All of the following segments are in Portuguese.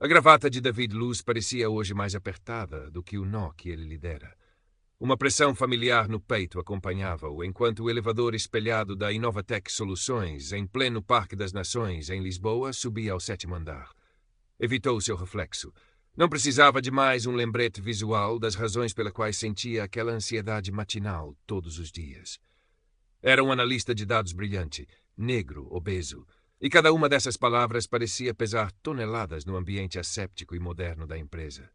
A gravata de David Luz parecia hoje mais apertada do que o nó que ele lhe dera. Uma pressão familiar no peito acompanhava-o, enquanto o elevador espelhado da Inovatec Soluções, em pleno Parque das Nações, em Lisboa, subia ao 7º andar. Evitou seu reflexo. Não precisava de mais um lembrete visual das razões pelas quais sentia aquela ansiedade matinal todos os dias. Era um analista de dados brilhante, negro, obeso, e cada uma dessas palavras parecia pesar toneladas no ambiente asséptico e moderno da empresa.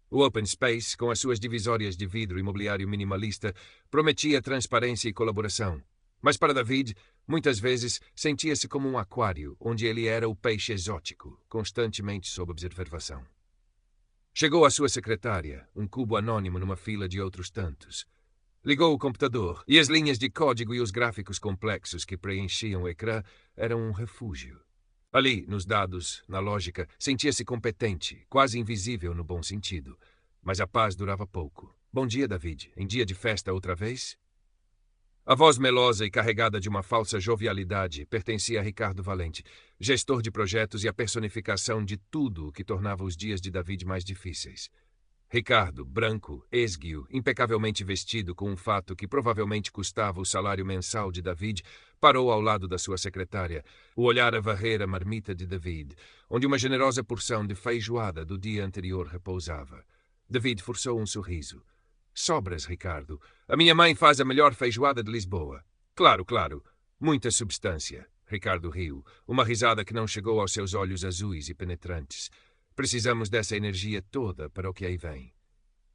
O Open Space, com as suas divisórias de vidro e mobiliário minimalista, prometia transparência e colaboração. Mas para David, muitas vezes, sentia-se como um aquário, onde ele era o peixe exótico, constantemente sob observação. Chegou à sua secretária, um cubo anônimo numa fila de outros tantos. Ligou o computador, e as linhas de código e os gráficos complexos que preenchiam o ecrã eram um refúgio. Ali, nos dados, na lógica, sentia-se competente, quase invisível no bom sentido. Mas a paz durava pouco. Bom dia, David. Em dia de festa outra vez? A voz melosa e carregada de uma falsa jovialidade pertencia a Ricardo Valente, gestor de projetos e a personificação de tudo o que tornava os dias de David mais difíceis. Ricardo, branco, esguio, impecavelmente vestido com um fato que provavelmente custava o salário mensal de David, parou ao lado da sua secretária, o olhar a varrer a marmita de David, onde uma generosa porção de feijoada do dia anterior repousava. David forçou um sorriso. Sobras, Ricardo. A minha mãe faz a melhor feijoada de Lisboa. Claro, claro. Muita substância. Ricardo riu, uma risada que não chegou aos seus olhos azuis e penetrantes. Precisamos dessa energia toda para o que aí vem.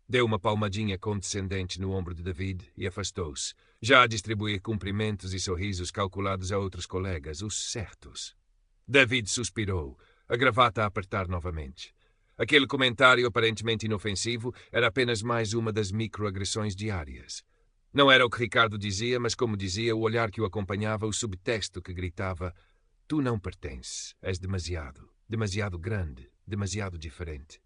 Deu uma palmadinha condescendente no ombro de David e afastou-se, já a distribuir cumprimentos e sorrisos calculados a outros colegas, os certos. David suspirou, a gravata a apertar novamente. Aquele comentário aparentemente inofensivo era apenas mais uma das microagressões diárias. Não era o que Ricardo dizia, mas como dizia o olhar que o acompanhava, o subtexto que gritava: "Tu não pertences, és demasiado, demasiado grande, demasiado diferente."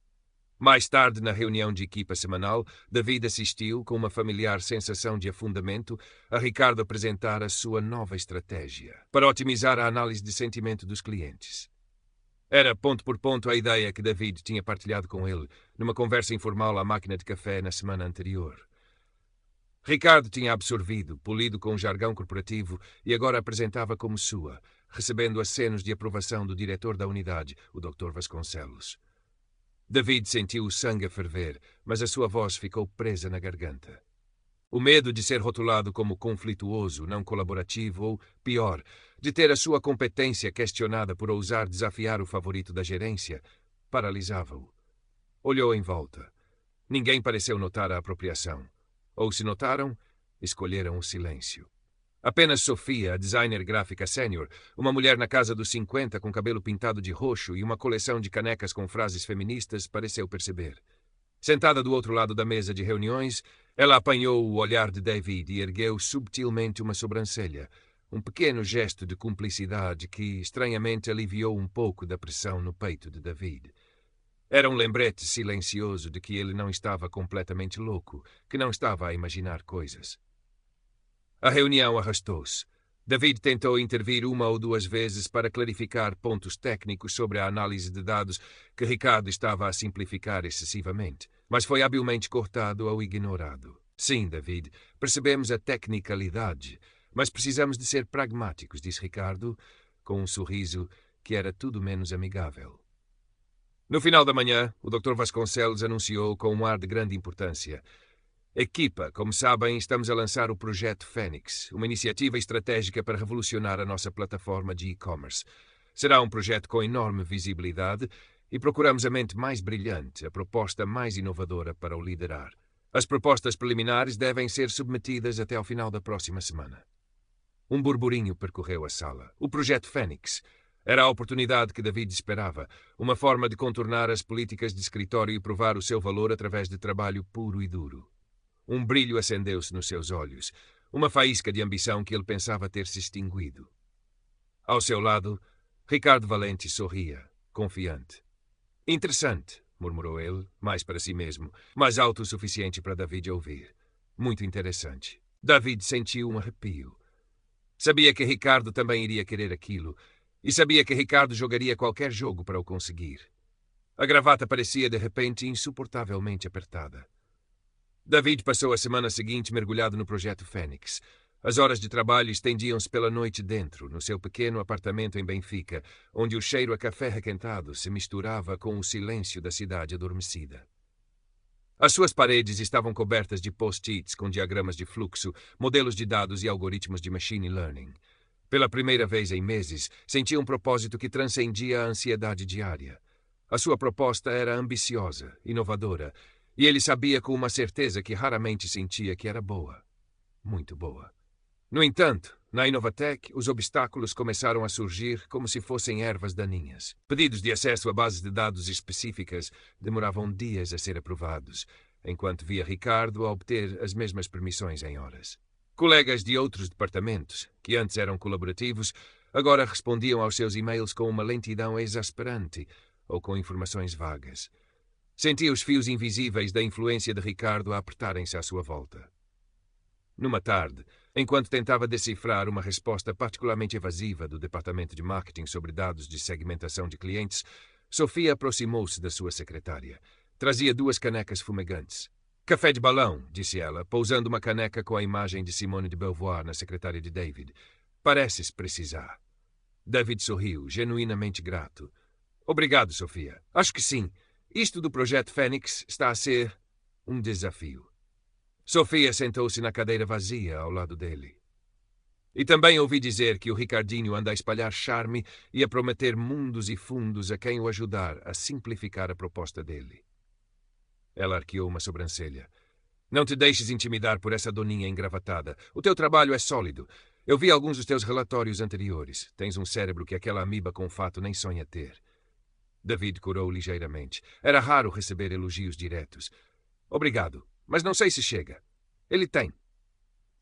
Mais tarde, na reunião de equipa semanal, David assistiu, com uma familiar sensação de afundamento, a Ricardo apresentar a sua nova estratégia para otimizar a análise de sentimento dos clientes. Era, ponto por ponto, a ideia que David tinha partilhado com ele, numa conversa informal à máquina de café na semana anterior. Ricardo tinha absorvido, polido com um jargão corporativo, e agora apresentava como sua, recebendo acenos de aprovação do diretor da unidade, o Dr. Vasconcelos. David sentiu o sangue a ferver, mas a sua voz ficou presa na garganta. O medo de ser rotulado como conflituoso, não colaborativo ou, pior, de ter a sua competência questionada por ousar desafiar o favorito da gerência, paralisava-o. Olhou em volta. Ninguém pareceu notar a apropriação. Ou se notaram, escolheram o silêncio. Apenas Sofia, a designer gráfica sênior, uma mulher na casa dos 50 com cabelo pintado de roxo e uma coleção de canecas com frases feministas, pareceu perceber. Sentada do outro lado da mesa de reuniões, ela apanhou o olhar de David e ergueu subtilmente uma sobrancelha, um pequeno gesto de cumplicidade que, estranhamente, aliviou um pouco da pressão no peito de David. Era um lembrete silencioso de que ele não estava completamente louco, que não estava a imaginar coisas. A reunião arrastou-se. David tentou intervir uma ou duas vezes para clarificar pontos técnicos sobre a análise de dados que Ricardo estava a simplificar excessivamente, mas foi habilmente cortado ou ignorado. Sim, David, percebemos a tecnicalidade, mas precisamos de ser pragmáticos, disse Ricardo, com um sorriso que era tudo menos amigável. No final da manhã, o Dr. Vasconcelos anunciou com um ar de grande importância: "Equipa, como sabem, estamos a lançar o Projeto Fênix, uma iniciativa estratégica para revolucionar a nossa plataforma de e-commerce. Será um projeto com enorme visibilidade e procuramos a mente mais brilhante, a proposta mais inovadora para o liderar. As propostas preliminares devem ser submetidas até ao final da próxima semana." Um burburinho percorreu a sala. O Projeto Fênix era a oportunidade que David esperava, uma forma de contornar as políticas de escritório e provar o seu valor através de trabalho puro e duro. Um brilho acendeu-se nos seus olhos, uma faísca de ambição que ele pensava ter se extinguido. Ao seu lado, Ricardo Valente sorria, confiante. "Interessante", murmurou ele, mais para si mesmo, mas alto o suficiente para David ouvir. "Muito interessante." David sentiu um arrepio. Sabia que Ricardo também iria querer aquilo, e sabia que Ricardo jogaria qualquer jogo para o conseguir. A gravata parecia, de repente, insuportavelmente apertada. David passou a semana seguinte mergulhado no projeto Fênix. As horas de trabalho estendiam-se pela noite dentro, no seu pequeno apartamento em Benfica, onde o cheiro a café requentado se misturava com o silêncio da cidade adormecida. As suas paredes estavam cobertas de post-its com diagramas de fluxo, modelos de dados e algoritmos de machine learning. Pela primeira vez em meses, sentia um propósito que transcendia a ansiedade diária. A sua proposta era ambiciosa, inovadora, e ele sabia com uma certeza que raramente sentia que era boa. Muito boa. No entanto, na Inovatec, os obstáculos começaram a surgir como se fossem ervas daninhas. Pedidos de acesso a bases de dados específicas demoravam dias a ser aprovados, enquanto via Ricardo a obter as mesmas permissões em horas. Colegas de outros departamentos, que antes eram colaborativos, agora respondiam aos seus e-mails com uma lentidão exasperante ou com informações vagas. Sentia os fios invisíveis da influência de Ricardo a apertarem-se à sua volta. Numa tarde, enquanto tentava decifrar uma resposta particularmente evasiva do departamento de marketing sobre dados de segmentação de clientes, Sofia aproximou-se da sua secretária. Trazia 2 canecas fumegantes. Café de balão, disse ela, pousando uma caneca com a imagem de Simone de Beauvoir na secretária de David. Pareces precisar. David sorriu, genuinamente grato. Obrigado, Sofia. Acho que sim. Isto do projeto Fênix está a ser um desafio. Sofia sentou-se na cadeira vazia ao lado dele. E também ouvi dizer que o Ricardinho anda a espalhar charme e a prometer mundos e fundos a quem o ajudar a simplificar a proposta dele. Ela arqueou uma sobrancelha. Não te deixes intimidar por essa doninha engravatada. O teu trabalho é sólido. Eu vi alguns dos teus relatórios anteriores. Tens um cérebro que aquela amiba com fato nem sonha ter. David corou ligeiramente. Era raro receber elogios diretos. Obrigado, mas não sei se chega. Ele tem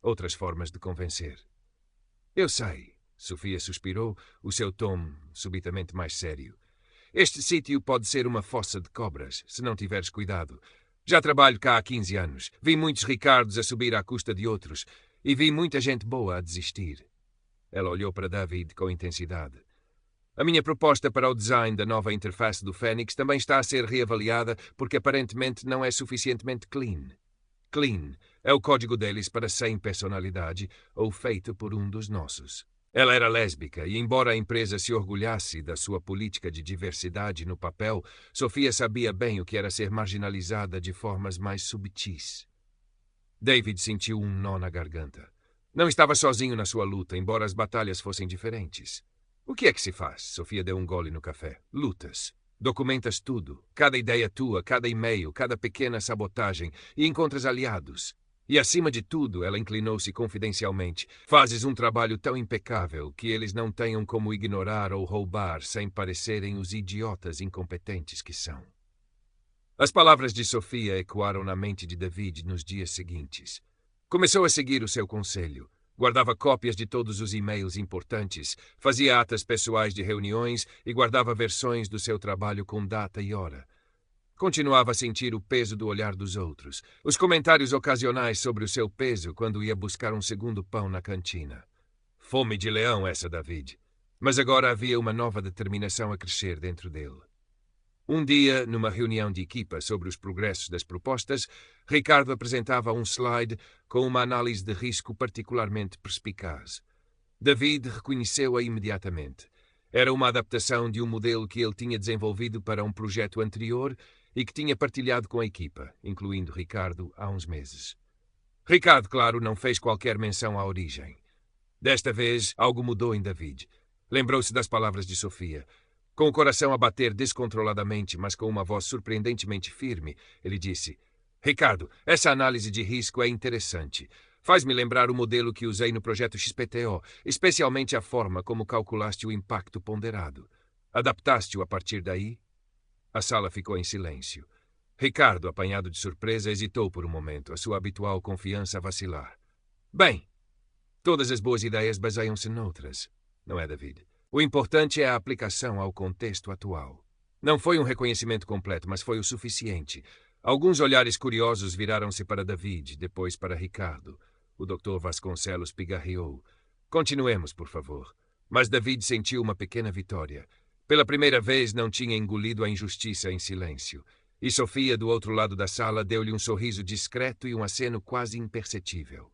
outras formas de convencer. Eu sei, Sofia suspirou, o seu tom subitamente mais sério. Este sítio pode ser uma fossa de cobras, se não tiveres cuidado. Já trabalho cá há 15 anos. Vi muitos Ricardos a subir à custa de outros e vi muita gente boa a desistir. Ela olhou para David com intensidade. A minha proposta para o design da nova interface do Fênix também está a ser reavaliada porque aparentemente não é suficientemente clean. Clean é o código deles para sem personalidade ou feito por um dos nossos. Ela era lésbica e, embora a empresa se orgulhasse da sua política de diversidade no papel, Sofia sabia bem o que era ser marginalizada de formas mais subtis. David sentiu um nó na garganta. Não estava sozinho na sua luta, embora as batalhas fossem diferentes. O que é que se faz? Sofia deu um gole no café. Lutas. Documentas tudo. Cada ideia tua, cada e-mail, cada pequena sabotagem. E encontras aliados. E, acima de tudo, ela inclinou-se confidencialmente. Fazes um trabalho tão impecável que eles não tenham como ignorar ou roubar sem parecerem os idiotas incompetentes que são. As palavras de Sofia ecoaram na mente de David nos dias seguintes. Começou a seguir o seu conselho. Guardava cópias de todos os e-mails importantes, fazia atas pessoais de reuniões e guardava versões do seu trabalho com data e hora. Continuava a sentir o peso do olhar dos outros, os comentários ocasionais sobre o seu peso quando ia buscar um segundo pão na cantina. Fome de leão essa, David. Mas agora havia uma nova determinação a crescer dentro dele. Um dia, numa reunião de equipa sobre os progressos das propostas, Ricardo apresentava um slide com uma análise de risco particularmente perspicaz. David reconheceu-a imediatamente. Era uma adaptação de um modelo que ele tinha desenvolvido para um projeto anterior e que tinha partilhado com a equipa, incluindo Ricardo, há uns meses. Ricardo, claro, não fez qualquer menção à origem. Desta vez, algo mudou em David. Lembrou-se das palavras de Sofia. Com o coração a bater descontroladamente, mas com uma voz surpreendentemente firme, ele disse: Ricardo, essa análise de risco é interessante. Faz-me lembrar o modelo que usei no projeto XPTO, especialmente a forma como calculaste o impacto ponderado. Adaptaste-o a partir daí? A sala ficou em silêncio. Ricardo, apanhado de surpresa, hesitou por um momento, a sua habitual confiança a vacilar. Bem, todas as boas ideias baseiam-se noutras, não é, David? O importante é a aplicação ao contexto atual. Não foi um reconhecimento completo, mas foi o suficiente. Alguns olhares curiosos viraram-se para David, depois para Ricardo. O Dr. Vasconcelos pigarreou. Continuemos, por favor. Mas David sentiu uma pequena vitória. Pela primeira vez não tinha engolido a injustiça em silêncio. E Sofia, do outro lado da sala, deu-lhe um sorriso discreto e um aceno quase imperceptível.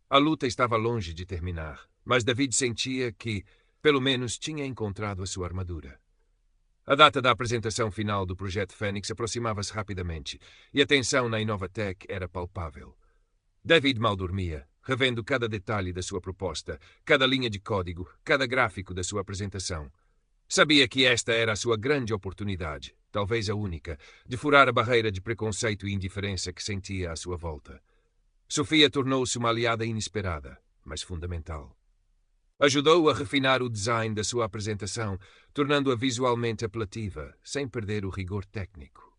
A luta estava longe de terminar, mas David sentia que, pelo menos, tinha encontrado a sua armadura. A data da apresentação final do Projeto Fênix aproximava-se rapidamente, e a tensão na Inovatec era palpável. David mal dormia, revendo cada detalhe da sua proposta, cada linha de código, cada gráfico da sua apresentação. Sabia que esta era a sua grande oportunidade, talvez a única, de furar a barreira de preconceito e indiferença que sentia à sua volta. Sofia tornou-se uma aliada inesperada, mas fundamental. Ajudou a refinar o design da sua apresentação, tornando-a visualmente apelativa, sem perder o rigor técnico.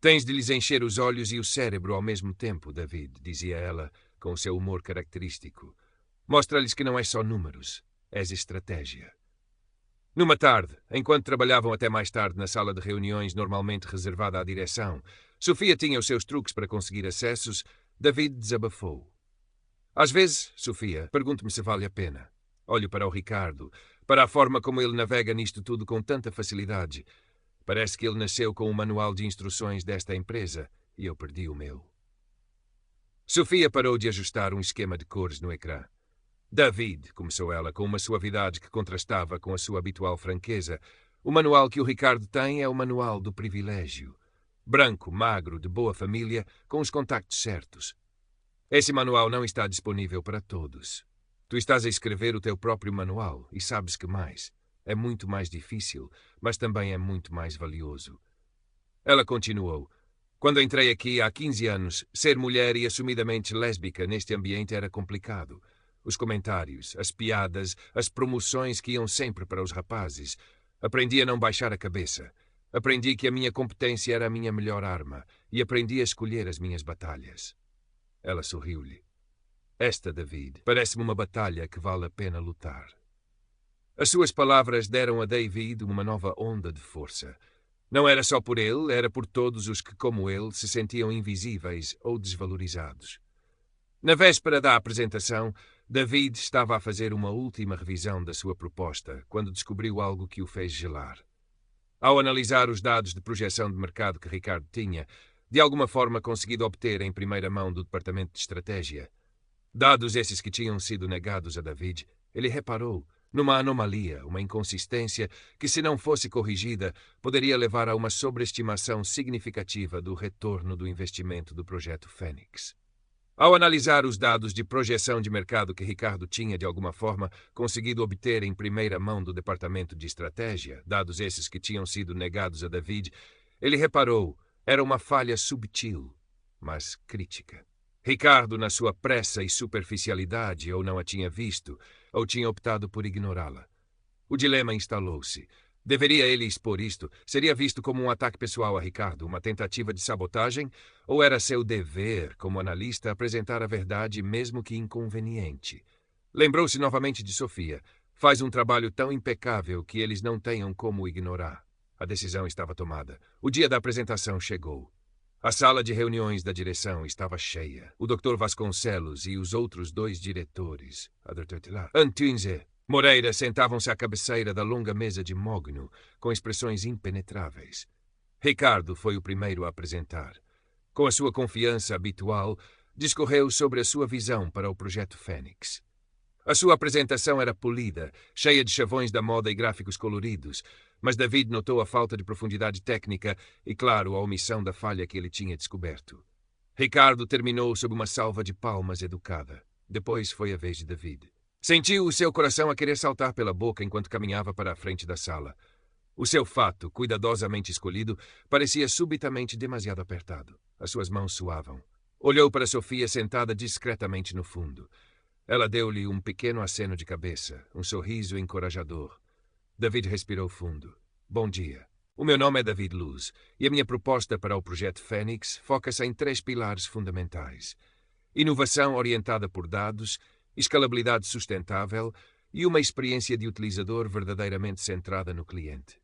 Tens de lhes encher os olhos e o cérebro ao mesmo tempo, David, dizia ela, com o seu humor característico. Mostra-lhes que não és só números, és estratégia. Numa tarde, enquanto trabalhavam até mais tarde na sala de reuniões normalmente reservada à direção, Sofia tinha os seus truques para conseguir acessos, David desabafou. Às vezes, Sofia, pergunto-me se vale a pena. Olho para o Ricardo, para a forma como ele navega nisto tudo com tanta facilidade. Parece que ele nasceu com o manual de instruções desta empresa e eu perdi o meu. Sofia parou de ajustar um esquema de cores no ecrã. David, começou ela com uma suavidade que contrastava com a sua habitual franqueza, o manual que o Ricardo tem é o manual do privilégio. Branco, magro, de boa família, com os contactos certos. Esse manual não está disponível para todos. Tu estás a escrever o teu próprio manual e sabes que mais. É muito mais difícil, mas também é muito mais valioso. Ela continuou. Quando entrei aqui há 15 anos, ser mulher e assumidamente lésbica neste ambiente era complicado. Os comentários, as piadas, as promoções que iam sempre para os rapazes. Aprendi a não baixar a cabeça. Aprendi que a minha competência era a minha melhor arma e aprendi a escolher as minhas batalhas. Ela sorriu-lhe. Esta, David, parece-me uma batalha que vale a pena lutar. As suas palavras deram a David uma nova onda de força. Não era só por ele, era por todos os que, como ele, se sentiam invisíveis ou desvalorizados. Na véspera da apresentação, David estava a fazer uma última revisão da sua proposta, quando descobriu algo que o fez gelar. Ao analisar os dados de projeção de mercado que Ricardo tinha, de alguma forma conseguido obter em primeira mão do Departamento de Estratégia, dados esses que tinham sido negados a David, ele reparou numa anomalia, uma inconsistência que, se não fosse corrigida, poderia levar a uma sobreestimação significativa do retorno do investimento do Projeto Fênix. Ao analisar os dados de projeção de mercado que Ricardo tinha, de alguma forma, conseguido obter em primeira mão do Departamento de Estratégia, dados esses que tinham sido negados a David, ele reparou, era uma falha subtil, mas crítica. Ricardo, na sua pressa e superficialidade, ou não a tinha visto, ou tinha optado por ignorá-la. O dilema instalou-se. Deveria ele expor isto? Seria visto como um ataque pessoal a Ricardo, uma tentativa de sabotagem? Ou era seu dever, como analista, apresentar a verdade, mesmo que inconveniente? Lembrou-se novamente de Sofia. Faz um trabalho tão impecável que eles não tenham como ignorar. A decisão estava tomada. O dia da apresentação chegou. A sala de reuniões da direção estava cheia. O Dr. Vasconcelos e os outros 2 diretores, Antunes Moreira, sentavam-se à cabeceira da longa mesa de mogno, com expressões impenetráveis. Ricardo foi o primeiro a apresentar. Com a sua confiança habitual, discorreu sobre a sua visão para o Projeto Fênix. A sua apresentação era polida, cheia de chavões da moda e gráficos coloridos, mas David notou a falta de profundidade técnica e, claro, a omissão da falha que ele tinha descoberto. Ricardo terminou sob uma salva de palmas educada. Depois foi a vez de David. Sentiu o seu coração a querer saltar pela boca enquanto caminhava para a frente da sala. O seu fato, cuidadosamente escolhido, parecia subitamente demasiado apertado. As suas mãos suavam. Olhou para Sofia sentada discretamente no fundo. Ela deu-lhe um pequeno aceno de cabeça, um sorriso encorajador. David respirou fundo. Bom dia. O meu nome é David Luz, e a minha proposta para o Projeto Fênix foca-se em 3 pilares fundamentais. Inovação orientada por dados, escalabilidade sustentável e uma experiência de utilizador verdadeiramente centrada no cliente.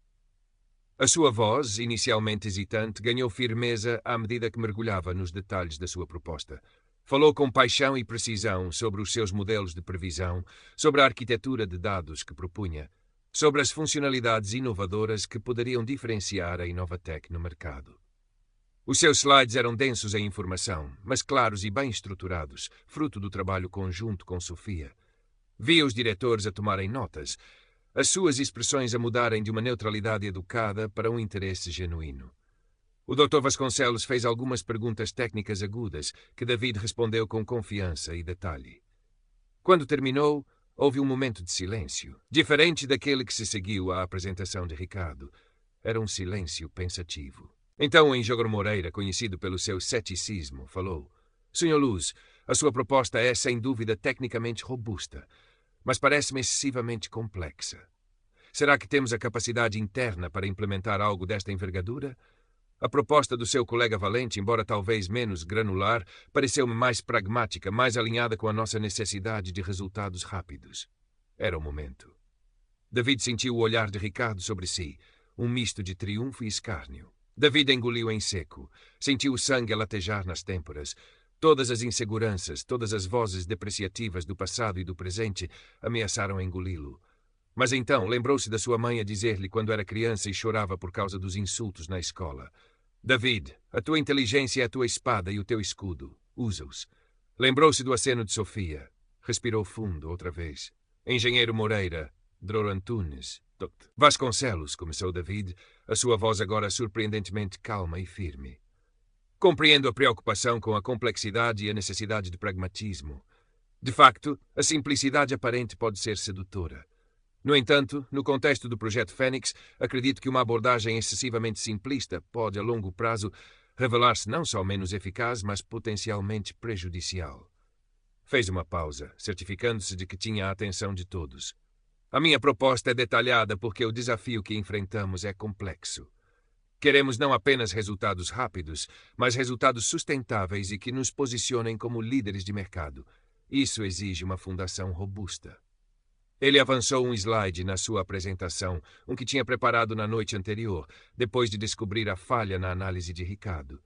A sua voz, inicialmente hesitante, ganhou firmeza à medida que mergulhava nos detalhes da sua proposta. Falou com paixão e precisão sobre os seus modelos de previsão, sobre a arquitetura de dados que propunha, sobre as funcionalidades inovadoras que poderiam diferenciar a Inovatec no mercado. Os seus slides eram densos em informação, mas claros e bem estruturados, fruto do trabalho conjunto com Sofia. Via os diretores a tomarem notas, as suas expressões a mudarem de uma neutralidade educada para um interesse genuíno. O Dr. Vasconcelos fez algumas perguntas técnicas agudas, que David respondeu com confiança e detalhe. Quando terminou, houve um momento de silêncio, diferente daquele que se seguiu à apresentação de Ricardo. Era um silêncio pensativo. Então o engenheiro Moreira, conhecido pelo seu ceticismo, falou: Sr. Luz, a sua proposta é, sem dúvida, tecnicamente robusta, mas parece-me excessivamente complexa. Será que temos a capacidade interna para implementar algo desta envergadura? A proposta do seu colega Valente, embora talvez menos granular, pareceu-me mais pragmática, mais alinhada com a nossa necessidade de resultados rápidos. Era o momento. David sentiu o olhar de Ricardo sobre si, um misto de triunfo e escárnio. David engoliu em seco, sentiu o sangue a latejar nas têmporas. Todas as inseguranças, todas as vozes depreciativas do passado e do presente ameaçaram engoli-lo. Mas então lembrou-se da sua mãe a dizer-lhe quando era criança e chorava por causa dos insultos na escola: David, a tua inteligência é a tua espada e o teu escudo. Usa-os. Lembrou-se do aceno de Sofia. Respirou fundo outra vez. Engenheiro Moreira, Dror Antunes, Dr. Vasconcelos, começou David, a sua voz agora surpreendentemente calma e firme. Compreendo a preocupação com a complexidade e a necessidade de pragmatismo. De facto, a simplicidade aparente pode ser sedutora. No entanto, no contexto do Projeto Fênix, acredito que uma abordagem excessivamente simplista pode, a longo prazo, revelar-se não só menos eficaz, mas potencialmente prejudicial. Fez uma pausa, certificando-se de que tinha a atenção de todos. A minha proposta é detalhada porque o desafio que enfrentamos é complexo. Queremos não apenas resultados rápidos, mas resultados sustentáveis e que nos posicionem como líderes de mercado. Isso exige uma fundação robusta. Ele avançou um slide na sua apresentação, um que tinha preparado na noite anterior, depois de descobrir a falha na análise de Ricardo.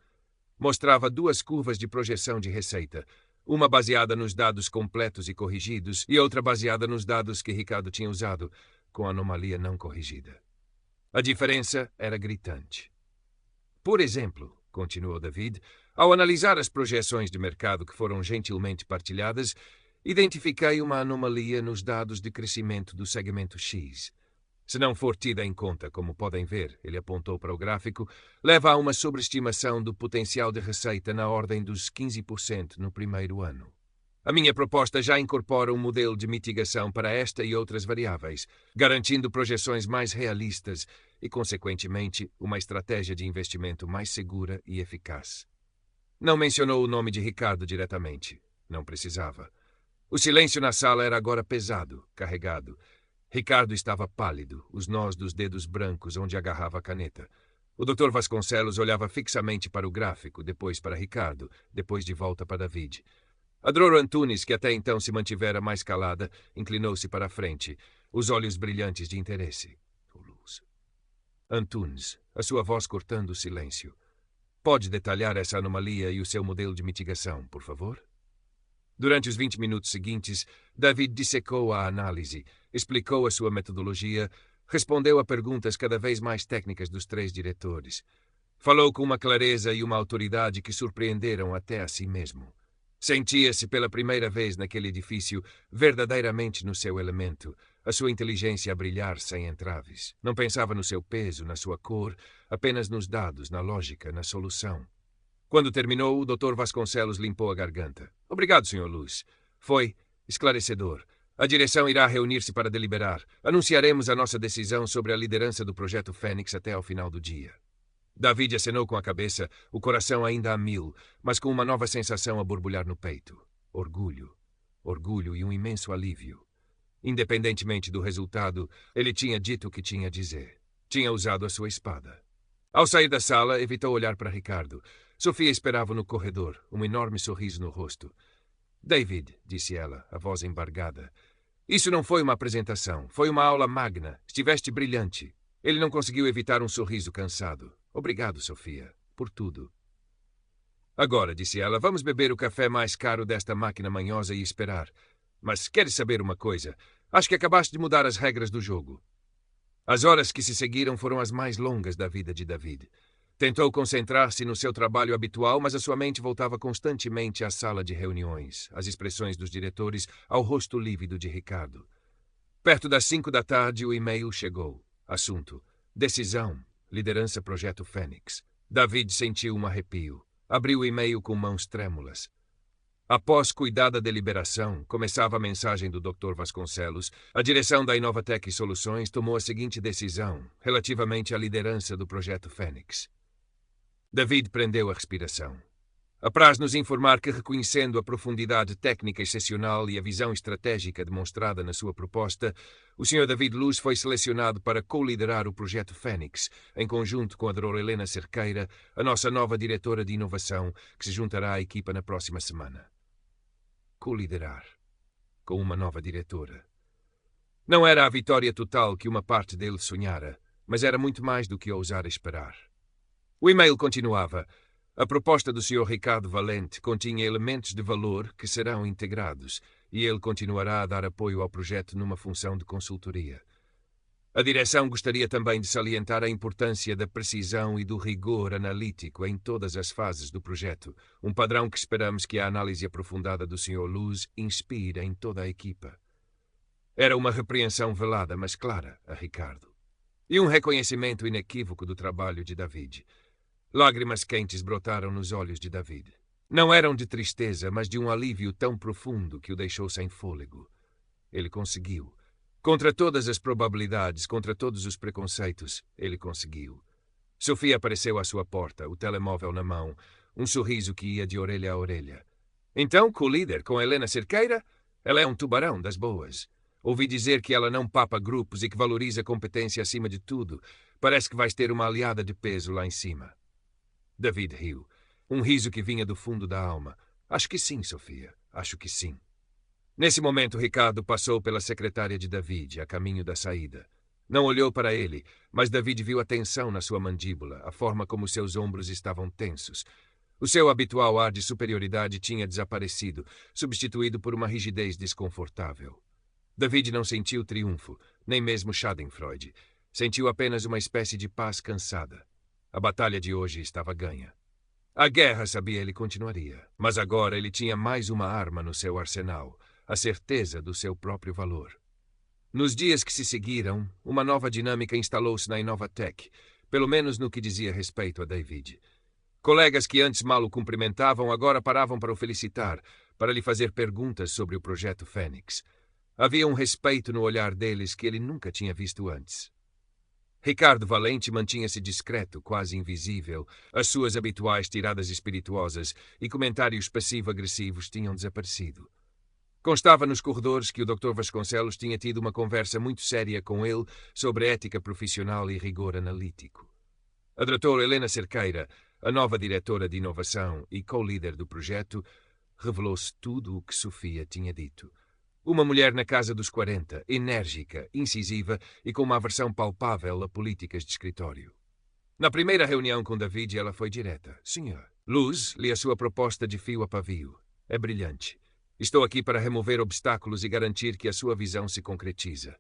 Mostrava duas curvas de projeção de receita, uma baseada nos dados completos e corrigidos e outra baseada nos dados que Ricardo tinha usado, com anomalia não corrigida. A diferença era gritante. Por exemplo, continuou David, ao analisar as projeções de mercado que foram gentilmente partilhadas, identifiquei uma anomalia nos dados de crescimento do segmento X. Se não for tida em conta, como podem ver, ele apontou para o gráfico, leva a uma sobreestimação do potencial de receita na ordem dos 15% no primeiro ano. A minha proposta já incorpora um modelo de mitigação para esta e outras variáveis, garantindo projeções mais realistas e, consequentemente, uma estratégia de investimento mais segura e eficaz. Não mencionou o nome de Ricardo diretamente. Não precisava. O silêncio na sala era agora pesado, carregado. Ricardo estava pálido, os nós dos dedos brancos onde agarrava a caneta. O Dr. Vasconcelos olhava fixamente para o gráfico, depois para Ricardo, depois de volta para David. A Dror Antunes, que até então se mantivera mais calada, inclinou-se para a frente, os olhos brilhantes de interesse. Antunes, a sua voz cortando o silêncio. Pode detalhar essa anomalia e o seu modelo de mitigação, por favor? Durante os 20 minutos seguintes, David dissecou a análise, explicou a sua metodologia, respondeu a perguntas cada vez mais técnicas dos três diretores. Falou com uma clareza e uma autoridade que surpreenderam até a si mesmo. Sentia-se pela primeira vez naquele edifício verdadeiramente no seu elemento, a sua inteligência a brilhar sem entraves. Não pensava no seu peso, na sua cor, apenas nos dados, na lógica, na solução. Quando terminou, o Dr. Vasconcelos limpou a garganta. Obrigado, Sr. Luz. Foi esclarecedor. A direção irá reunir-se para deliberar. Anunciaremos a nossa decisão sobre a liderança do Projeto Fênix até ao final do dia. David acenou com a cabeça, o coração ainda a mil, mas com uma nova sensação a borbulhar no peito. Orgulho. Orgulho e um imenso alívio. Independentemente do resultado, ele tinha dito o que tinha a dizer. Tinha usado a sua espada. Ao sair da sala, evitou olhar para Ricardo. Sofia esperava no corredor, um enorme sorriso no rosto. David, disse ela, a voz embargada. Isso não foi uma apresentação, foi uma aula magna. Estiveste brilhante. Ele não conseguiu evitar um sorriso cansado. Obrigado, Sofia, por tudo. Agora, disse ela, vamos beber o café mais caro desta máquina manhosa e esperar. Mas queres saber uma coisa? Acho que acabaste de mudar as regras do jogo. As horas que se seguiram foram as mais longas da vida de David. Tentou concentrar-se no seu trabalho habitual, mas a sua mente voltava constantemente à sala de reuniões, às expressões dos diretores, ao rosto lívido de Ricardo. Perto das 5 da tarde, o e-mail chegou. Assunto: decisão, liderança Projeto Fênix. David sentiu um arrepio. Abriu o e-mail com mãos trêmulas. Após cuidada deliberação, começava a mensagem do Dr. Vasconcelos, a direção da Inovatec Soluções tomou a seguinte decisão, relativamente à liderança do Projeto Fênix. David prendeu a respiração. Apraz-nos informar que, reconhecendo a profundidade técnica excepcional e a visão estratégica demonstrada na sua proposta, o Sr. David Luz foi selecionado para co-liderar o Projeto Fênix, em conjunto com a Dra. Helena Cerqueira, a nossa nova diretora de inovação, que se juntará à equipa na próxima semana. Co-liderar. Com uma nova diretora. Não era a vitória total que uma parte dele sonhara, mas era muito mais do que ousara esperar. O e-mail continuava. A proposta do Sr. Ricardo Valente continha elementos de valor que serão integrados, e ele continuará a dar apoio ao projeto numa função de consultoria. A direção gostaria também de salientar a importância da precisão e do rigor analítico em todas as fases do projeto, um padrão que esperamos que a análise aprofundada do Sr. Luz inspire em toda a equipa. Era uma repreensão velada, mas clara, a Ricardo. E um reconhecimento inequívoco do trabalho de David. Lágrimas quentes brotaram nos olhos de David. Não eram de tristeza, mas de um alívio tão profundo que o deixou sem fôlego. Ele conseguiu. Contra todas as probabilidades, contra todos os preconceitos, ele conseguiu. Sofia apareceu à sua porta, o telemóvel na mão, um sorriso que ia de orelha a orelha. Então, co-líder com Helena Cerqueira? Ela é um tubarão das boas. Ouvi dizer que ela não papa grupos e que valoriza a competência acima de tudo. Parece que vais ter uma aliada de peso lá em cima. David riu. Um riso que vinha do fundo da alma. Acho que sim, Sofia. Acho que sim. Nesse momento, Ricardo passou pela secretária de David, a caminho da saída. Não olhou para ele, mas David viu a tensão na sua mandíbula, a forma como seus ombros estavam tensos. O seu habitual ar de superioridade tinha desaparecido, substituído por uma rigidez desconfortável. David não sentiu triunfo, nem mesmo Schadenfreude. Sentiu apenas uma espécie de paz cansada. A batalha de hoje estava ganha. A guerra, sabia ele, continuaria. Mas agora ele tinha mais uma arma no seu arsenal, a certeza do seu próprio valor. Nos dias que se seguiram, uma nova dinâmica instalou-se na Inovatec, pelo menos no que dizia respeito a David. Colegas que antes mal o cumprimentavam agora paravam para o felicitar, para lhe fazer perguntas sobre o Projeto Fênix. Havia um respeito no olhar deles que ele nunca tinha visto antes. Ricardo Valente mantinha-se discreto, quase invisível. As suas habituais tiradas espirituosas e comentários passivo-agressivos tinham desaparecido. Constava nos corredores que o Dr. Vasconcelos tinha tido uma conversa muito séria com ele sobre ética profissional e rigor analítico. A doutora Helena Cerqueira, a nova diretora de inovação e co-líder do projeto, revelou-se tudo o que Sofia tinha dito. Uma mulher na casa dos 40, enérgica, incisiva e com uma aversão palpável a políticas de escritório. Na primeira reunião com David, ela foi direta. Senhor, Luz, li a sua proposta de fio a pavio. É brilhante. Estou aqui para remover obstáculos e garantir que a sua visão se concretiza.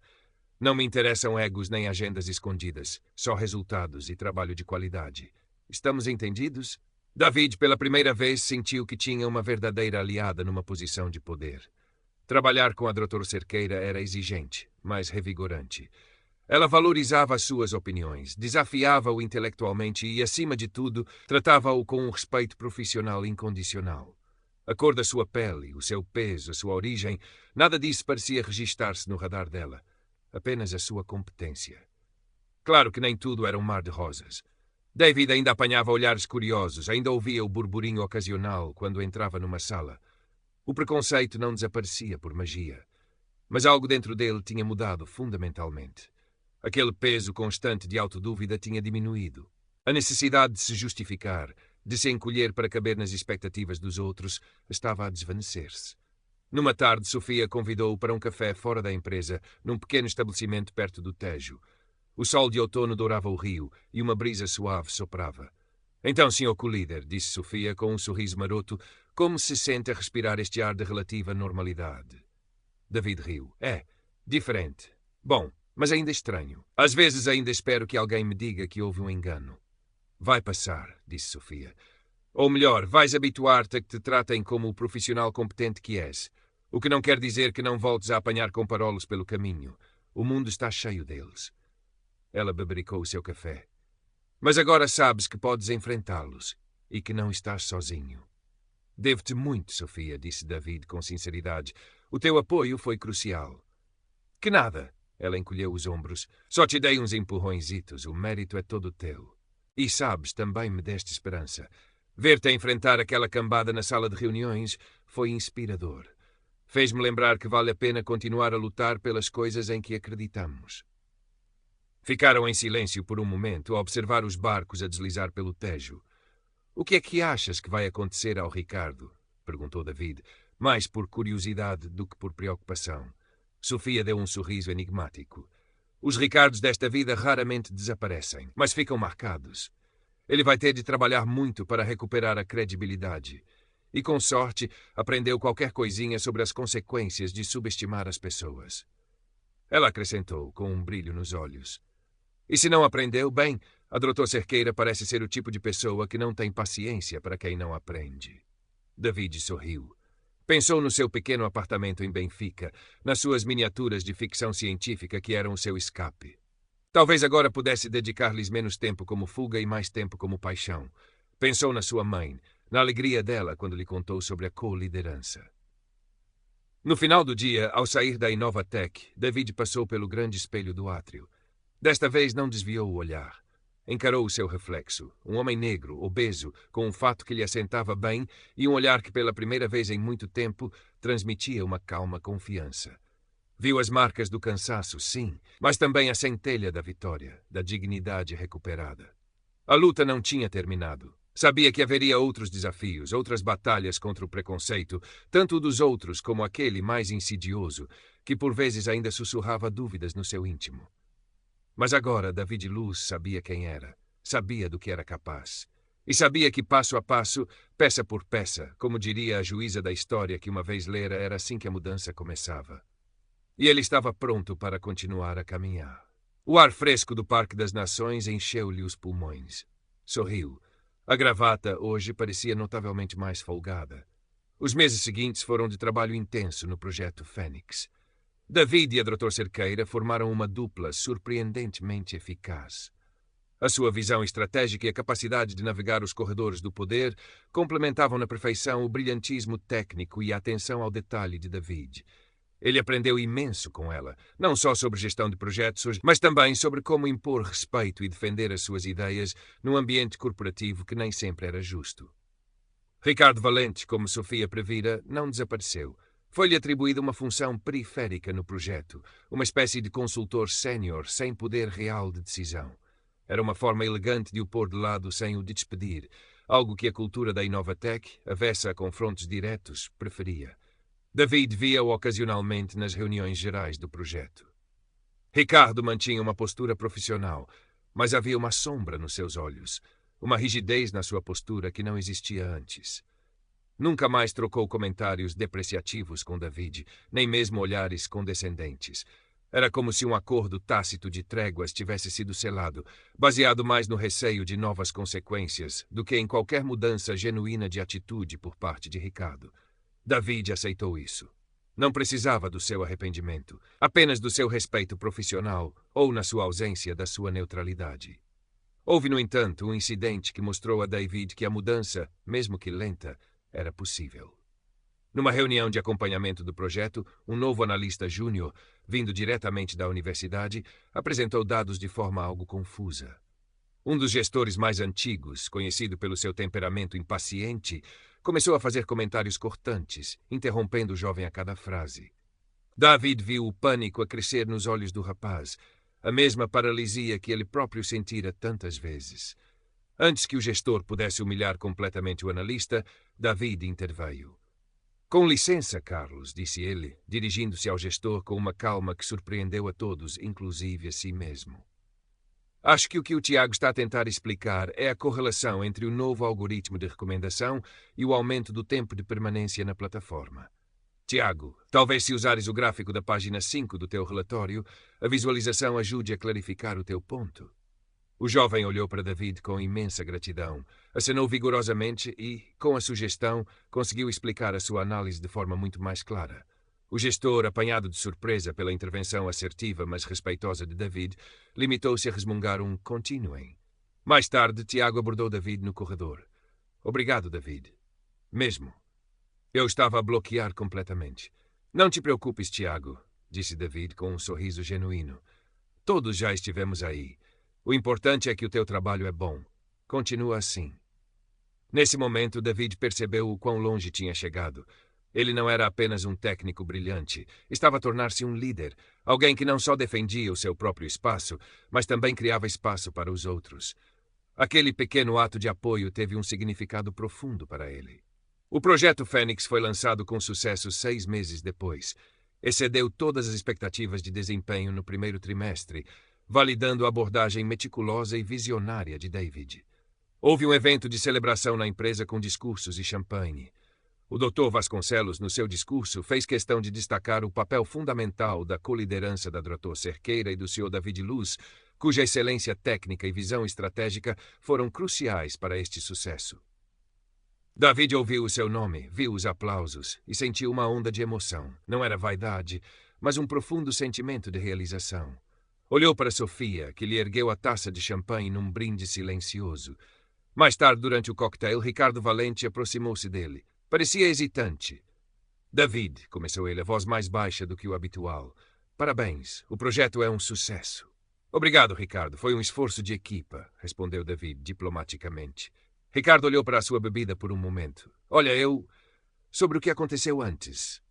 Não me interessam egos nem agendas escondidas, só resultados e trabalho de qualidade. Estamos entendidos? David, pela primeira vez, sentiu que tinha uma verdadeira aliada numa posição de poder. Trabalhar com a Dra. Cerqueira era exigente, mas revigorante. Ela valorizava as suas opiniões, desafiava-o intelectualmente e, acima de tudo, tratava-o com um respeito profissional incondicional. A cor da sua pele, o seu peso, a sua origem, nada disso parecia registar-se no radar dela. Apenas a sua competência. Claro que nem tudo era um mar de rosas. David ainda apanhava olhares curiosos, ainda ouvia o burburinho ocasional quando entrava numa sala. O preconceito não desaparecia por magia, mas algo dentro dele tinha mudado fundamentalmente. Aquele peso constante de autodúvida tinha diminuído. A necessidade de se justificar, de se encolher para caber nas expectativas dos outros, estava a desvanecer-se. Numa tarde, Sofia convidou-o para um café fora da empresa, num pequeno estabelecimento perto do Tejo. O sol de outono dourava o rio e uma brisa suave soprava. Então, Sr. co-líder, disse Sofia com um sorriso maroto, como se sente a respirar este ar de relativa normalidade? David riu. É, diferente. Bom, Mas ainda estranho. Às vezes ainda espero que alguém me diga que houve um engano. Vai passar, disse Sofia. Ou melhor, vais habituar-te a que te tratem como o profissional competente que és. O que não quer dizer que não voltes a apanhar comparolos pelo caminho. O mundo está cheio deles. Ela bebericou o seu café. Mas agora sabes que podes enfrentá-los e que não estás sozinho. Devo-te muito, Sofia, disse David com sinceridade. O teu apoio foi crucial. Que nada, ela encolheu os ombros. Só te dei uns empurrõezitos, o mérito é todo teu. E sabes, também me deste esperança. Ver-te a enfrentar aquela cambada na sala de reuniões foi inspirador. Fez-me lembrar que vale a pena continuar a lutar pelas coisas em que acreditamos. Ficaram em silêncio por um momento a observar os barcos a deslizar pelo Tejo. O que é que achas que vai acontecer ao Ricardo? Perguntou David, mais por curiosidade do que por preocupação. Sofia deu um sorriso enigmático. Os Ricardos desta vida raramente desaparecem, mas ficam marcados. Ele vai ter de trabalhar muito para recuperar a credibilidade. E, com sorte, aprendeu qualquer coisinha sobre as consequências de subestimar as pessoas. Ela acrescentou, com um brilho nos olhos. E se não aprendeu, bem, a Dr. Cerqueira parece ser o tipo de pessoa que não tem paciência para quem não aprende. David sorriu. Pensou no seu pequeno apartamento em Benfica, nas suas miniaturas de ficção científica que eram o seu escape. Talvez agora pudesse dedicar-lhes menos tempo como fuga e mais tempo como paixão. Pensou na sua mãe, na alegria dela quando lhe contou sobre a co-liderança. No final do dia, ao sair da Inovatec, David passou pelo grande espelho do átrio. Desta vez não desviou o olhar. Encarou o seu reflexo, um homem negro, obeso, com um fato que lhe assentava bem e um olhar que pela primeira vez em muito tempo transmitia uma calma confiança. Viu as marcas do cansaço, sim, mas também a centelha da vitória, da dignidade recuperada. A luta não tinha terminado. Sabia que haveria outros desafios, outras batalhas contra o preconceito, tanto dos outros como aquele mais insidioso, que por vezes ainda sussurrava dúvidas no seu íntimo. Mas agora David Luz sabia quem era, sabia do que era capaz. E sabia que passo a passo, peça por peça, como diria a juíza da história que uma vez lera, era assim que a mudança começava. E ele estava pronto para continuar a caminhar. O ar fresco do Parque das Nações encheu-lhe os pulmões. Sorriu. A gravata hoje parecia notavelmente mais folgada. Os meses seguintes foram de trabalho intenso no projeto Fênix. David e a Dr. Cerqueira formaram uma dupla surpreendentemente eficaz. A sua visão estratégica e a capacidade de navegar os corredores do poder complementavam na perfeição o brilhantismo técnico e a atenção ao detalhe de David. Ele aprendeu imenso com ela, não só sobre gestão de projetos, mas também sobre como impor respeito e defender as suas ideias num ambiente corporativo que nem sempre era justo. Ricardo Valente, como Sofia previra, não desapareceu. Foi-lhe atribuída uma função periférica no projeto, uma espécie de consultor sénior sem poder real de decisão. Era uma forma elegante de o pôr de lado sem o despedir, algo que a cultura da Inovatec, avessa a confrontos diretos, preferia. David via-o ocasionalmente nas reuniões gerais do projeto. Ricardo mantinha uma postura profissional, mas havia uma sombra nos seus olhos, uma rigidez na sua postura que não existia antes. Nunca mais trocou comentários depreciativos com David, nem mesmo olhares condescendentes. Era como se um acordo tácito de tréguas tivesse sido selado, baseado mais no receio de novas consequências do que em qualquer mudança genuína de atitude por parte de Ricardo. David aceitou isso. Não precisava do seu arrependimento, apenas do seu respeito profissional ou, na sua ausência, da sua neutralidade. Houve, no entanto, um incidente que mostrou a David que a mudança, mesmo que lenta, era possível. Numa reunião de acompanhamento do projeto, um novo analista júnior, vindo diretamente da universidade, apresentou dados de forma algo confusa. Um dos gestores mais antigos, conhecido pelo seu temperamento impaciente, começou a fazer comentários cortantes, interrompendo o jovem a cada frase. David viu o pânico a crescer nos olhos do rapaz, a mesma paralisia que ele próprio sentira tantas vezes. Antes que o gestor pudesse humilhar completamente o analista, David interveio. Com licença, Carlos, disse ele, dirigindo-se ao gestor com uma calma que surpreendeu a todos, inclusive a si mesmo. Acho que o Tiago está a tentar explicar é a correlação entre o novo algoritmo de recomendação e o aumento do tempo de permanência na plataforma. Tiago, talvez se usares o gráfico da página 5 do teu relatório, a visualização ajude a clarificar o teu ponto. O jovem olhou para David com imensa gratidão, acenou vigorosamente e, com a sugestão, conseguiu explicar a sua análise de forma muito mais clara. O gestor, apanhado de surpresa pela intervenção assertiva mas respeitosa de David, limitou-se a resmungar um "continuem". Mais tarde, Tiago abordou David no corredor. "Obrigado, David. Mesmo. Eu estava a bloquear completamente." "Não te preocupes, Tiago", disse David com um sorriso genuíno. "Todos já estivemos aí. O importante é que o teu trabalho é bom. Continua assim." Nesse momento, David percebeu o quão longe tinha chegado. Ele não era apenas um técnico brilhante. Estava a tornar-se um líder, alguém que não só defendia o seu próprio espaço, mas também criava espaço para os outros. Aquele pequeno ato de apoio teve um significado profundo para ele. O projeto Fênix foi lançado com sucesso 6 meses depois. Excedeu todas as expectativas de desempenho no primeiro trimestre, validando a abordagem meticulosa e visionária de David. Houve um evento de celebração na empresa com discursos e champanhe. O Dr. Vasconcelos, no seu discurso, fez questão de destacar o papel fundamental da coliderança da Dr. Cerqueira e do Sr. David Luz, cuja excelência técnica e visão estratégica foram cruciais para este sucesso. David ouviu o seu nome, viu os aplausos e sentiu uma onda de emoção. Não era vaidade, mas um profundo sentimento de realização. Olhou para Sofia, que lhe ergueu a taça de champanhe num brinde silencioso. Mais tarde, durante o cocktail, Ricardo Valente aproximou-se dele. Parecia hesitante. "David", começou ele, a voz mais baixa do que o habitual. "Parabéns, o projeto é um sucesso." "Obrigado, Ricardo, foi um esforço de equipa", respondeu David diplomaticamente. Ricardo olhou para a sua bebida por um momento. "Olha, sobre o que aconteceu antes,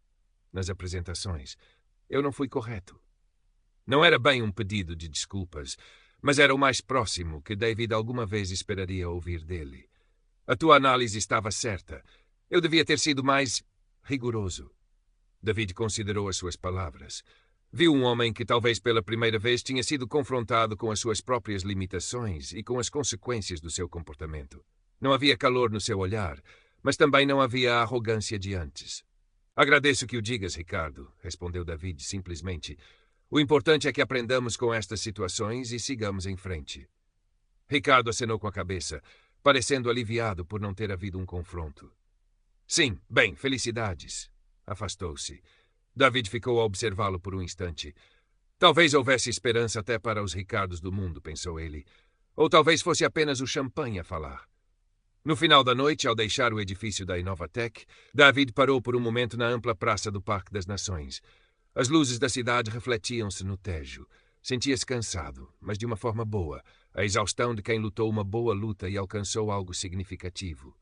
nas apresentações, eu não fui correto." Não era bem um pedido de desculpas, mas era o mais próximo que David alguma vez esperaria ouvir dele. "A tua análise estava certa. Eu devia ter sido mais rigoroso." David considerou as suas palavras. Viu um homem que talvez pela primeira vez tinha sido confrontado com as suas próprias limitações e com as consequências do seu comportamento. Não havia calor no seu olhar, mas também não havia a arrogância de antes. "Agradeço que o digas, Ricardo", respondeu David simplesmente. "O importante é que aprendamos com estas situações e sigamos em frente." Ricardo acenou com a cabeça, parecendo aliviado por não ter havido um confronto. "Sim, bem, felicidades." Afastou-se. David ficou a observá-lo por um instante. Talvez houvesse esperança até para os Ricardos do mundo, pensou ele. Ou talvez fosse apenas o champanhe a falar. No final da noite, ao deixar o edifício da Inovatec, David parou por um momento na ampla praça do Parque das Nações. As luzes da cidade refletiam-se no Tejo. Sentia-se cansado, mas de uma forma boa, a exaustão de quem lutou uma boa luta e alcançou algo significativo.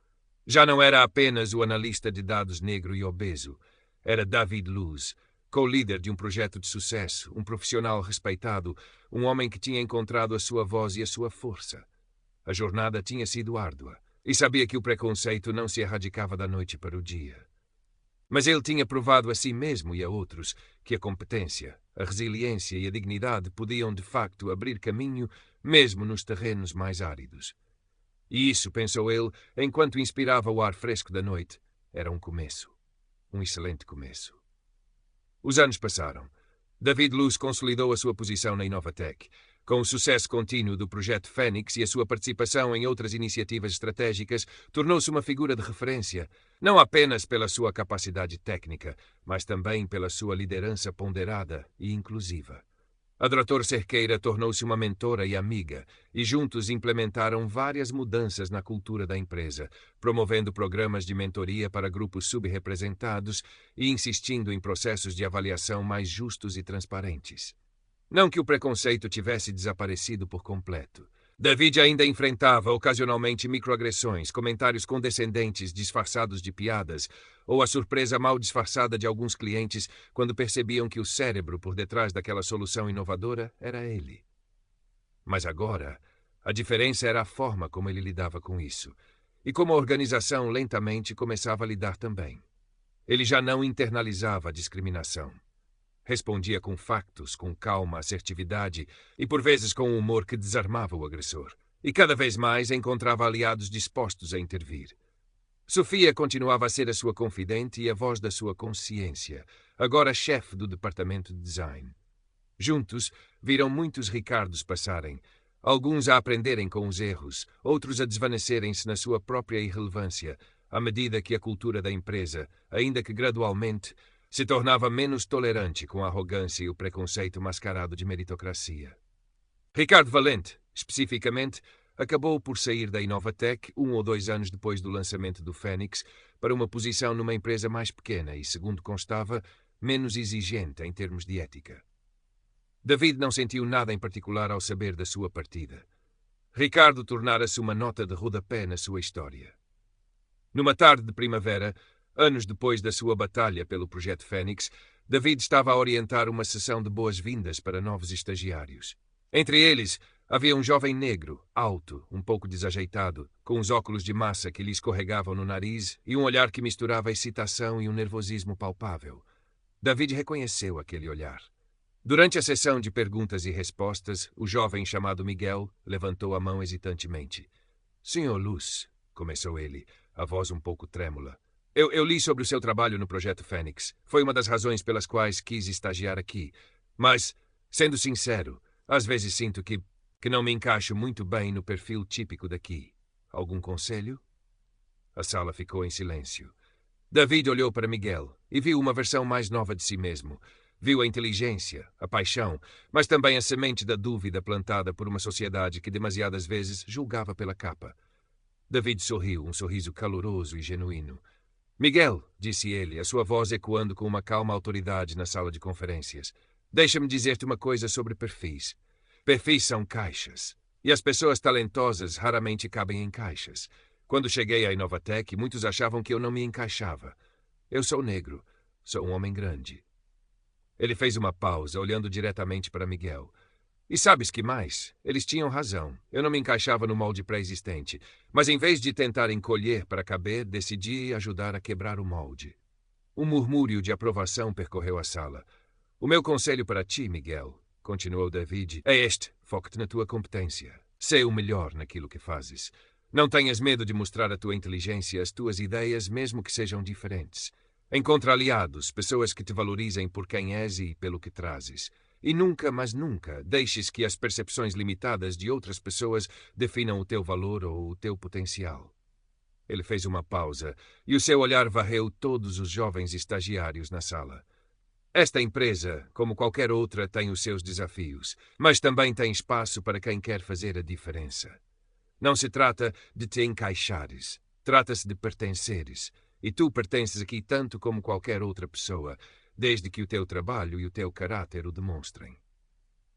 Já não era apenas o analista de dados negro e obeso. Era David Luz, co-líder de um projeto de sucesso, um profissional respeitado, um homem que tinha encontrado a sua voz e a sua força. A jornada tinha sido árdua, e sabia que o preconceito não se erradicava da noite para o dia. Mas ele tinha provado a si mesmo e a outros que a competência, a resiliência e a dignidade podiam, de facto, abrir caminho mesmo nos terrenos mais áridos. E isso, pensou ele, enquanto inspirava o ar fresco da noite, era um começo. Um excelente começo. Os anos passaram. David Luz consolidou a sua posição na Inovatec. Com o sucesso contínuo do projeto Fênix e a sua participação em outras iniciativas estratégicas, tornou-se uma figura de referência, não apenas pela sua capacidade técnica, mas também pela sua liderança ponderada e inclusiva. A Dr. Cerqueira tornou-se uma mentora e amiga, e juntos implementaram várias mudanças na cultura da empresa, promovendo programas de mentoria para grupos subrepresentados e insistindo em processos de avaliação mais justos e transparentes. Não que o preconceito tivesse desaparecido por completo. David ainda enfrentava ocasionalmente microagressões, comentários condescendentes disfarçados de piadas, ou a surpresa mal disfarçada de alguns clientes quando percebiam que o cérebro por detrás daquela solução inovadora era ele. Mas agora, a diferença era a forma como ele lidava com isso, e como a organização lentamente começava a lidar também. Ele já não internalizava a discriminação. Respondia com factos, com calma, assertividade e por vezes com um humor que desarmava o agressor. E cada vez mais encontrava aliados dispostos a intervir. Sofia continuava a ser a sua confidente e a voz da sua consciência, agora chefe do departamento de design. Juntos, viram muitos Ricardos passarem, alguns a aprenderem com os erros, outros a desvanecerem-se na sua própria irrelevância, à medida que a cultura da empresa, ainda que gradualmente, se tornava menos tolerante com a arrogância e o preconceito mascarado de meritocracia. Ricardo Valente, especificamente, acabou por sair da Inovatec 1 ou 2 anos depois do lançamento do Fênix para uma posição numa empresa mais pequena e, segundo constava, menos exigente em termos de ética. David não sentiu nada em particular ao saber da sua partida. Ricardo tornara-se uma nota de rodapé na sua história. Numa tarde de primavera, anos depois da sua batalha pelo Projeto Fênix, David estava a orientar uma sessão de boas-vindas para novos estagiários. Entre eles, havia um jovem negro, alto, um pouco desajeitado, com os óculos de massa que lhe escorregavam no nariz e um olhar que misturava excitação e um nervosismo palpável. David reconheceu aquele olhar. Durante a sessão de perguntas e respostas, o jovem chamado Miguel levantou a mão hesitantemente. "Senhor Luz", começou ele, a voz um pouco trêmula. Eu li sobre o seu trabalho no Projeto Fênix. Foi uma das razões pelas quais quis estagiar aqui. Mas, sendo sincero, às vezes sinto que não me encaixo muito bem no perfil típico daqui. Algum conselho?" A sala ficou em silêncio. David olhou para Miguel e viu uma versão mais nova de si mesmo. Viu a inteligência, a paixão, mas também a semente da dúvida plantada por uma sociedade que demasiadas vezes julgava pela capa. David sorriu, um sorriso caloroso e genuíno. "Miguel", disse ele, a sua voz ecoando com uma calma autoridade na sala de conferências, "deixa-me dizer-te uma coisa sobre perfis. Perfis são caixas, e as pessoas talentosas raramente cabem em caixas. Quando cheguei à Inovatec, muitos achavam que eu não me encaixava. Eu sou negro, sou um homem grande." Ele fez uma pausa, olhando diretamente para Miguel. "E sabes que mais? Eles tinham razão. Eu não me encaixava no molde pré-existente. Mas em vez de tentar encolher para caber, decidi ajudar a quebrar o molde." Um murmúrio de aprovação percorreu a sala. "O meu conselho para ti, Miguel", continuou David, "é este: foca-te na tua competência. Sê o melhor naquilo que fazes. Não tenhas medo de mostrar a tua inteligência, as tuas ideias, mesmo que sejam diferentes. Encontra aliados, pessoas que te valorizem por quem és e pelo que trazes. E nunca, mas nunca, deixes que as percepções limitadas de outras pessoas definam o teu valor ou o teu potencial." Ele fez uma pausa e o seu olhar varreu todos os jovens estagiários na sala. "Esta empresa, como qualquer outra, tem os seus desafios, mas também tem espaço para quem quer fazer a diferença. Não se trata de te encaixares, trata-se de pertenceres. E tu pertences aqui tanto como qualquer outra pessoa, desde que o teu trabalho e o teu caráter o demonstrem."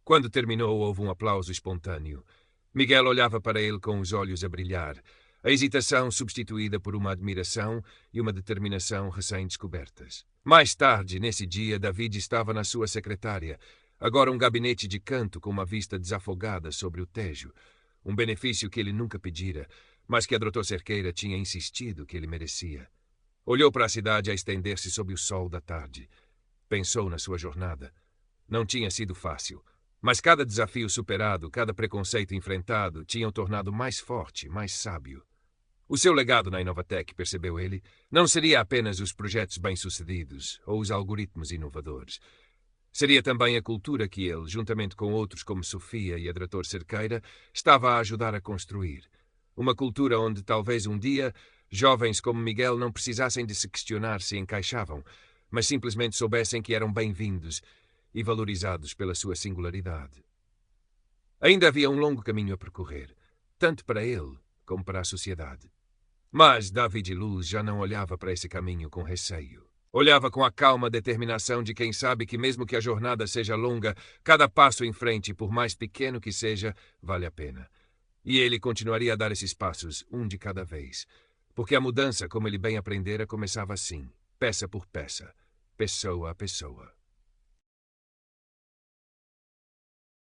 Quando terminou, houve um aplauso espontâneo. Miguel olhava para ele com os olhos a brilhar, a hesitação substituída por uma admiração e uma determinação recém-descobertas. Mais tarde, nesse dia, David estava na sua secretária, agora um gabinete de canto com uma vista desafogada sobre o Tejo, um benefício que ele nunca pedira, mas que a Dr. Cerqueira tinha insistido que ele merecia. Olhou para a cidade a estender-se sob o sol da tarde. Pensou na sua jornada. Não tinha sido fácil, mas cada desafio superado, cada preconceito enfrentado, tinha o tornado mais forte, mais sábio. O seu legado na Inovatec, percebeu ele, não seria apenas os projetos bem-sucedidos ou os algoritmos inovadores. Seria também a cultura que ele, juntamente com outros como Sofia e a Dr. Cerqueira, estava a ajudar a construir. Uma cultura onde talvez um dia jovens como Miguel não precisassem de se questionar se encaixavam, mas simplesmente soubessem que eram bem-vindos e valorizados pela sua singularidade. Ainda havia um longo caminho a percorrer, tanto para ele como para a sociedade. Mas David Luz já não olhava para esse caminho com receio. Olhava com a calma determinação de quem sabe que mesmo que a jornada seja longa, cada passo em frente, por mais pequeno que seja, vale a pena. E ele continuaria a dar esses passos, um de cada vez. Porque a mudança, como ele bem aprendera, começava assim, peça por peça, pessoa a pessoa.